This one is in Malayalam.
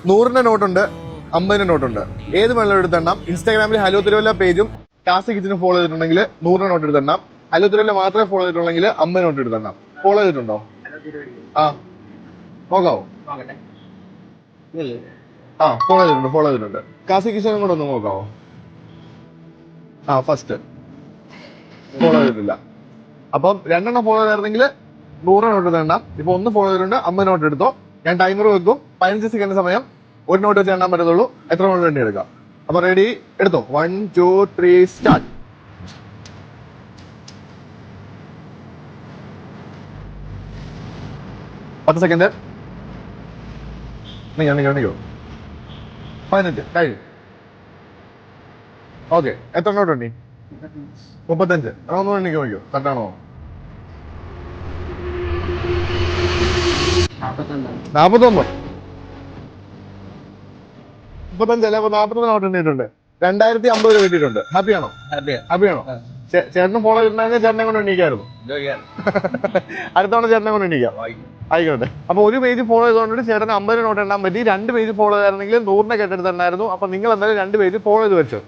100-ന്റെ നോട്ടുണ്ട്, 50-ന്റെ നോട്ടുണ്ട്. ഏത് വെള്ളം എടുത്തെണ്ണം? ഇൻസ്റ്റാഗ്രാമിൽ ഹലോ തിരുവല്ല പേജും കാസി കിച്ചനും ഫോളോ ചെയ്തിട്ടുണ്ടെങ്കിൽ 100-ന്റെ നോട്ട് എടുത്തെണ്ണം. ഹലോ തിരുവല്ല മാത്രമേ ഫോളോ ചെയ്തിട്ടുണ്ടെങ്കിൽ 50 നോട്ട് എടുത്തെണ്ണം. ഫോളോ ചെയ്തിട്ടുണ്ടോ? ആ നോക്കാവോ? ആ ഫോളോ ചെയ്തിട്ടുണ്ട്. കാസി കിച്ചനും കൂടെ ഒന്ന് നോക്കാവോ? ആ ഫസ്റ്റ് ഫോളോ ചെയ്തിട്ടില്ല. അപ്പം 2 ഫോളോ ചെയ്തിരുന്നെങ്കിൽ 100 നോട്ട് എടുത്തെണ്ണം. ഇപ്പൊ 1 ഫോളോ ചെയ്തിട്ടുണ്ട്, 50 നോട്ട് എടുത്തോ. ഞാൻ ടൈമർ വെക്കും, 15 സെക്കൻഡ് സമയം. 1 നോട്ട് വെച്ച് എണ്ണാൻ പറ്റത്തുള്ളൂ. എത്ര നോട്ട് വേണ്ടി എടുക്കാം? അപ്പൊ റെഡി, എടുത്തോ. 1 2 3 സ്റ്റാർട്ട്. പത്ത് സെക്കൻഡ്. നീക്കോ 15 കഴിഞ്ഞു. ഓക്കെ, എത്ര നോട്ട് ഉണ്ട്? 35. ഒന്നും എണ്ണിക്ക് നോക്കിയോ, കറക്റ്റാണോ? 49. 35 അല്ല, 41 നോട്ട് എണ്ണിയിട്ടുണ്ട്. 2050 രൂപ കിട്ടിയിട്ടുണ്ട്. ഹാപ്പിയാണോ? ഹാപ്പിയാണോ? ചേട്ടനും ഫോളോ ചെയ്തിട്ടുണ്ടെങ്കിൽ ചേട്ടനെ കൊണ്ട് എണ്ണീക്കായിരുന്നു. അടുത്ത തവണ ചേട്ടനെ കൊണ്ട് എണ്ണീക്കാം. ആയിക്കോട്ടെ. അപ്പൊ ഒരു പേജ് ഫോളോ ചെയ്തുകൊണ്ട് ചേട്ടന് 50 നോട്ട് എണ്ണാൻ പറ്റി. 2 പേജ് ഫോളോ ചെയ്തായിരുന്നെങ്കിൽ 100-ന്റെ കെട്ടെടുത്തുണ്ടായിരുന്നു. അപ്പൊ നിങ്ങൾ എന്തായാലും 2 പേജ് ഫോളോ ചെയ്ത് വെച്ചു.